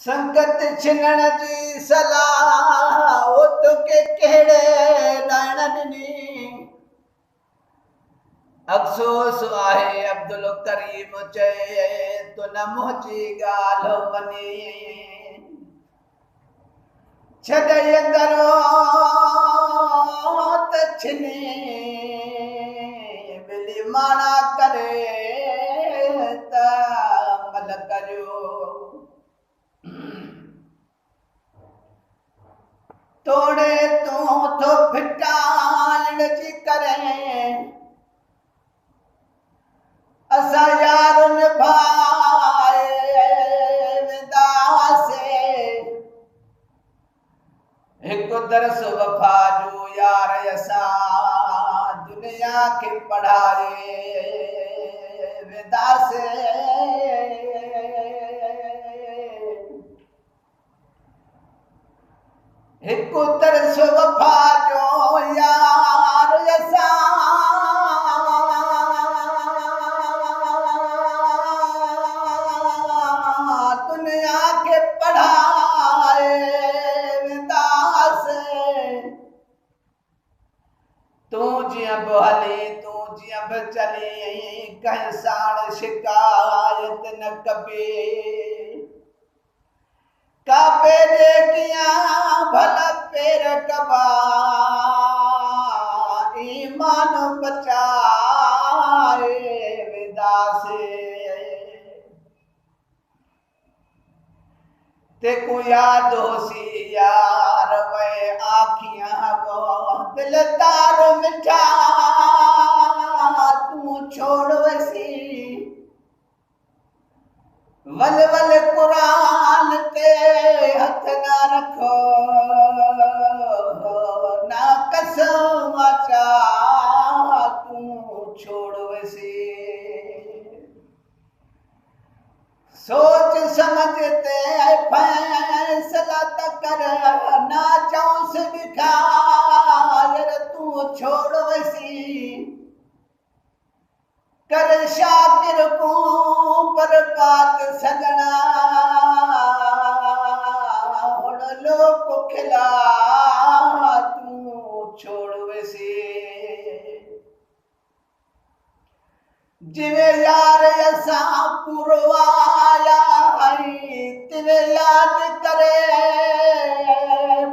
संकट छिनण जी सलाह ओ तोखे कहिड़े ॾाइण ॾिनी। अफ़सोस आहे अब्दुल करीम चए तो न मुंहिंजी ॻाल्हि मञी। छॾई अंदरो त छिनी बिली माणा करे त मल करियो। तोड़े तूं थो फिटाइण जी करे असां यार निभाए वेंदासीं। हिकु दरस वफ़ा जो यार असां दुनिया खे पढ़ाए वेंदासीं। हिकु दरस वफ़ा जो यार असां दुनिया खे पढ़ाए वेंदासीं। तूं जीअं बि हली तूं जीअं बि चली कंहिं साण शिकायत न कबी। काबे दे कियां भला पेर कबा ईमान बचाए वेंदासीं। तेको याद होसी यार वे आखियां वो दिल तार मिठा तू छोड़ वसी। वल वल कुरान ते हथ ना रखो ना कसम चा तू छोड़ वसी। सोच समझते फैसला त कर ना चौंस दिखायर तू छोड़ वसी। कर शाकिर को पर बात सगना हुण लोक खिला तू छोड़ वसी। जिवे यार असां पुरवाया तिवे याद करे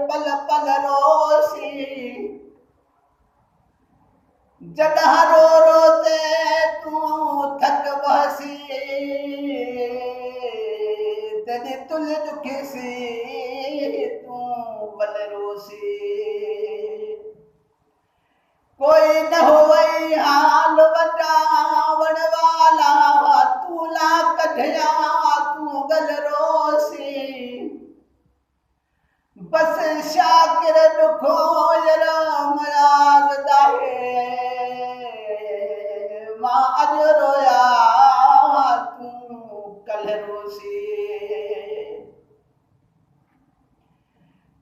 पल पल रोसी। जॾहिं रो रो ते तूं थक बसी तॾहिं तुल दुखसी तूं बल रोसी। कोई न होई हाल वटावण वाला तू ला कढिया तू गल रोसी। बस शाकिर दुखो यराम याद दाहे मां अज रोया तू कल रोसी।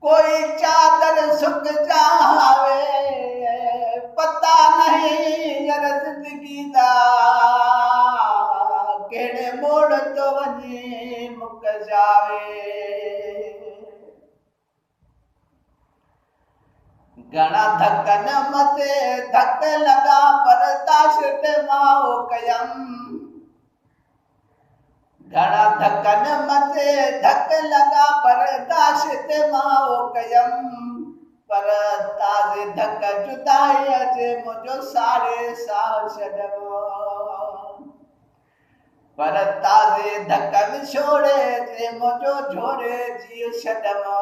कोई चादर सुख जावे पता नहीं यार जिंदगी दा केड़े मोड़ तो वञी मुक जावे। घणा धकन मथे धक लगा बर्दाश्त माओ कयम। घणा धकन मथे धक लगा बर्दाश्त माओ कयम। पर ताज़े धक जुदाई जे मुझो साड़े साह छॾियो। पर ताज़े धक विछोड़े जे मुझो झोरे जी छॾियो।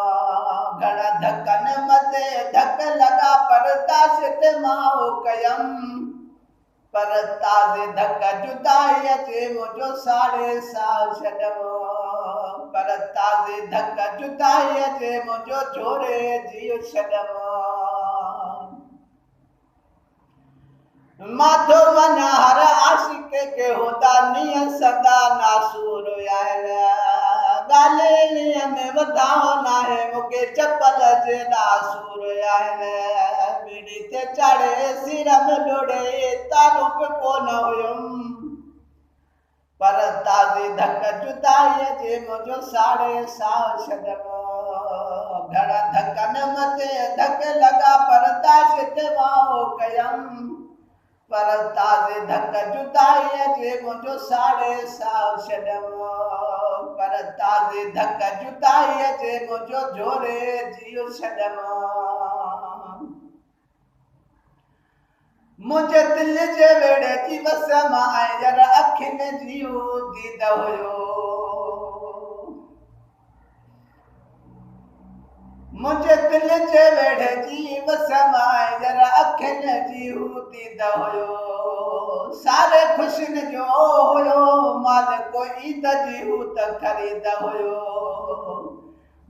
घणा धकन मथे धक लगा बर्दाश्त माओ कयम। पर ताज़े धक जुदाई जे मुझो साड़े साह छॾियो। पर ताज़े धक जुदाई जे मुझो झोरे जी छॾियो। माधो वञा हर आशिक के होदा नीअ सदा नासूर आहिनि। ॻाल्हि में वधाओ नाहे मूंखे चपल जे नासूर आहिनि। बीड़ी ते चाढ़े सिर में डोड़े तारूं बि कोन हुयुमि। पर ताज़ी धक जुदाई जे मुझो साड़े साव छॾियो घणा धकनि मथे धक लॻा पर ताश ते मां कयमि पर ताज़ी धक जुदाई जे मुझो साड़े साव छॾियो पर ताज़ी धक जुदाई जे मुझो झोरे जियो छॾियो मुझे दिल जे वेड़े जी बस मां जर अखियुनि जी दीद हुयो मुझे दिल जे वेड़े जी बस मां जर अखियुनि जी दीद हुयो सारे खुशियुनि जो हुयो माल को ईद जी त ख़रीद हुयो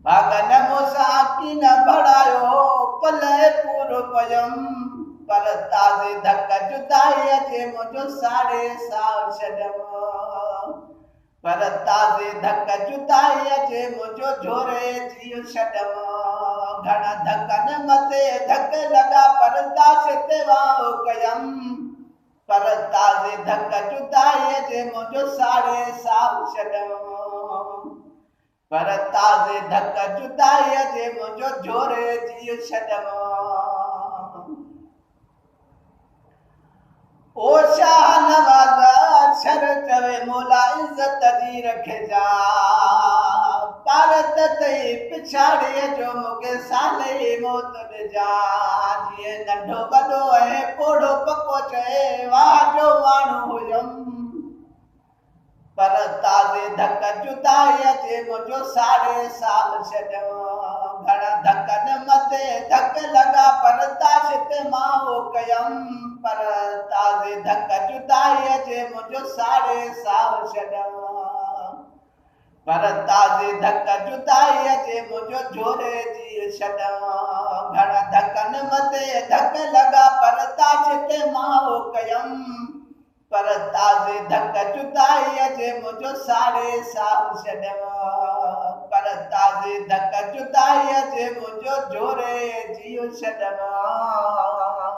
भागन मूंसां कीन भड़ायो पल पूरो पयमि पर ताज़ी धक जुदाई जे मुझो साड़े साव छॾियो पर ताज़ी धक जुदाई जे मुझो झोरे जियो छॾियो घणा धकनि मथे धक लॻा पर ताश ते वाह कयमि पर ताज़ी धक जुदाई जे मुझो साड़े साव छॾियो पर ताज़ी धक जुदाई जे मुझो झोरे जियो छॾियो ओ शाह नवाज़ा छर चवे मोला इज़त जी रखजा भारत ते पिछाड़ीअ जो मूंखे साले मौत ॾिजा जीअं नंढो वॾो ऐं पोढ़ो पको चए वाह जो माण्हू हुयमि पर ताज़ी धक जुदाई जे मुझो साड़े साल छॾियो घणा धकनि मथे धक लॻा पर ताश ते मां कयमि पर ताज़ी धक जुदाई जे मुझो साड़े साव छॾियो पर ताज़ी धक जुदाई जे मुझो झोरे जी छॾियो घणा धकनि मथे धक लॻा पर ताश ते मां कयमि पर ताज़ी धक जुदाई जे मुझो साड़े साव छॾियो पर ताज़ी धक जुदाई जे मुझो झोरे जियो छॾियो